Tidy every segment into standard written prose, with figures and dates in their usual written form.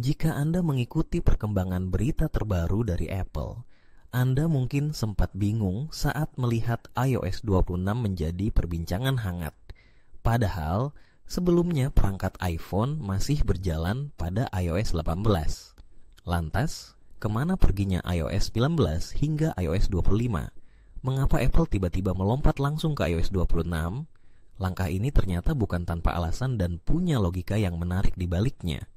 Jika Anda mengikuti perkembangan berita terbaru dari Apple, Anda mungkin sempat bingung saat melihat iOS 26 menjadi perbincangan hangat. Padahal, sebelumnya perangkat iPhone masih berjalan pada iOS 18. Lantas, kemana perginya iOS 19 hingga iOS 25? Mengapa Apple tiba-tiba melompat langsung ke iOS 26? Langkah ini ternyata bukan tanpa alasan dan punya logika yang menarik di baliknya.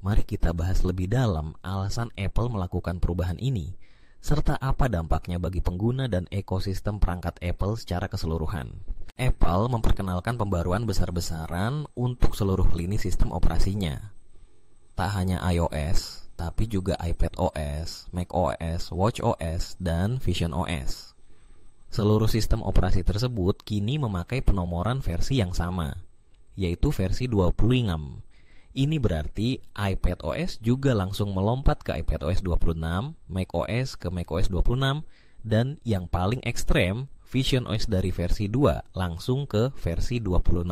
Mari kita bahas lebih dalam alasan Apple melakukan perubahan ini, serta apa dampaknya bagi pengguna dan ekosistem perangkat Apple secara keseluruhan. Apple memperkenalkan pembaruan besar-besaran untuk seluruh lini sistem operasinya. Tak hanya iOS, tapi juga iPadOS, macOS, watchOS, dan visionOS. Seluruh sistem operasi tersebut kini memakai penomoran versi yang sama, yaitu versi 26. Ini berarti iPadOS juga langsung melompat ke iPadOS 26, macOS ke macOS 26, dan yang paling ekstrem, visionOS dari versi 2 langsung ke versi 26.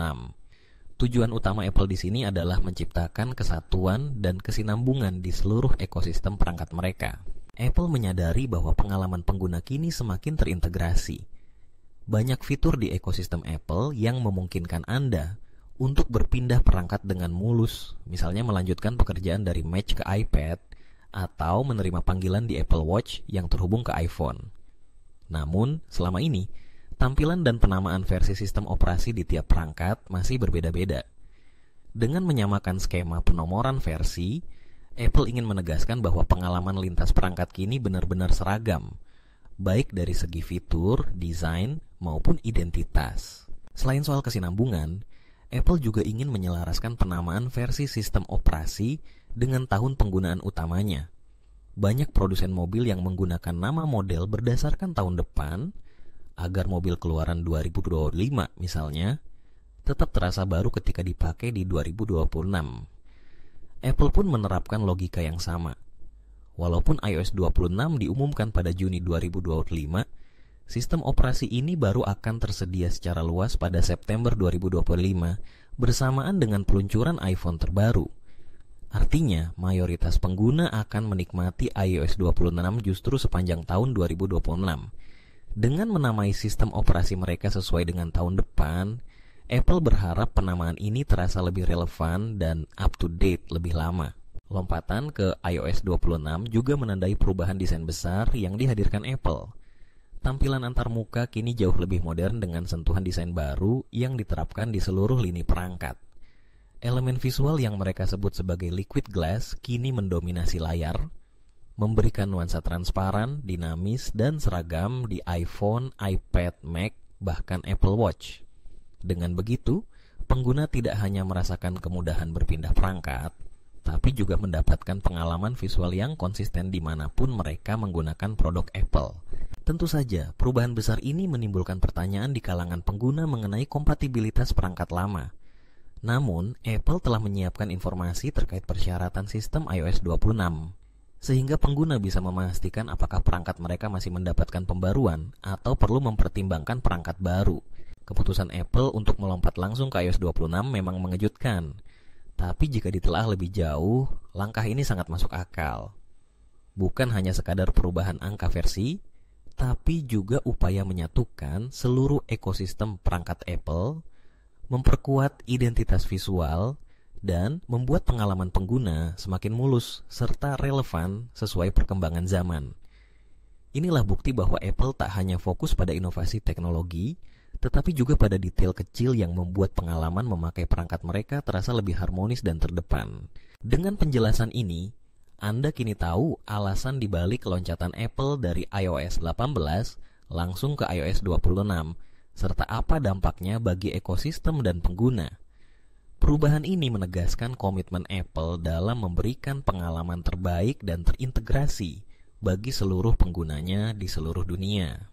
Tujuan utama Apple di sini adalah menciptakan kesatuan dan kesinambungan di seluruh ekosistem perangkat mereka. Apple menyadari bahwa pengalaman pengguna kini semakin terintegrasi. Banyak fitur di ekosistem Apple yang memungkinkan Anda untuk berpindah perangkat dengan mulus, misalnya melanjutkan pekerjaan dari Match ke iPad atau menerima panggilan di Apple Watch yang terhubung ke iPhone. Namun, selama ini, tampilan dan penamaan versi sistem operasi di tiap perangkat masih berbeda-beda. Dengan menyamakan skema penomoran versi, Apple ingin menegaskan bahwa pengalaman lintas perangkat kini benar-benar seragam, baik dari segi fitur, desain, maupun identitas. Selain soal kesinambungan, Apple juga ingin menyelaraskan penamaan versi sistem operasi dengan tahun penggunaan utamanya. Banyak produsen mobil yang menggunakan nama model berdasarkan tahun depan, agar mobil keluaran 2025 misalnya, tetap terasa baru ketika dipakai di 2026. Apple pun menerapkan logika yang sama. Walaupun iOS 26 diumumkan pada Juni 2025, sistem operasi ini baru akan tersedia secara luas pada September 2025 bersamaan dengan peluncuran iPhone terbaru. Artinya, mayoritas pengguna akan menikmati iOS 26 justru sepanjang tahun 2026. Dengan menamai sistem operasi mereka sesuai dengan tahun depan, Apple berharap penamaan ini terasa lebih relevan dan up-to-date lebih lama. Lompatan ke iOS 26 juga menandai perubahan desain besar yang dihadirkan Apple. Tampilan antarmuka kini jauh lebih modern dengan sentuhan desain baru yang diterapkan di seluruh lini perangkat. Elemen visual yang mereka sebut sebagai liquid glass kini mendominasi layar, memberikan nuansa transparan, dinamis, dan seragam di iPhone, iPad, Mac, bahkan Apple Watch. Dengan begitu, pengguna tidak hanya merasakan kemudahan berpindah perangkat, tapi juga mendapatkan pengalaman visual yang konsisten dimanapun mereka menggunakan produk Apple. Tentu saja, perubahan besar ini menimbulkan pertanyaan di kalangan pengguna mengenai kompatibilitas perangkat lama. Namun, Apple telah menyiapkan informasi terkait persyaratan sistem iOS 26, sehingga pengguna bisa memastikan apakah perangkat mereka masih mendapatkan pembaruan atau perlu mempertimbangkan perangkat baru. Keputusan Apple untuk melompat langsung ke iOS 26 memang mengejutkan. Tapi jika ditelaah lebih jauh, langkah ini sangat masuk akal. Bukan hanya sekadar perubahan angka versi, tapi juga upaya menyatukan seluruh ekosistem perangkat Apple, memperkuat identitas visual, dan membuat pengalaman pengguna semakin mulus serta relevan sesuai perkembangan zaman. Inilah bukti bahwa Apple tak hanya fokus pada inovasi teknologi, tetapi juga pada detail kecil yang membuat pengalaman memakai perangkat mereka terasa lebih harmonis dan terdepan. Dengan penjelasan ini, Anda kini tahu alasan dibalik loncatan Apple dari iOS 18 langsung ke iOS 26, serta apa dampaknya bagi ekosistem dan pengguna. Perubahan ini menegaskan komitmen Apple dalam memberikan pengalaman terbaik dan terintegrasi bagi seluruh penggunanya di seluruh dunia.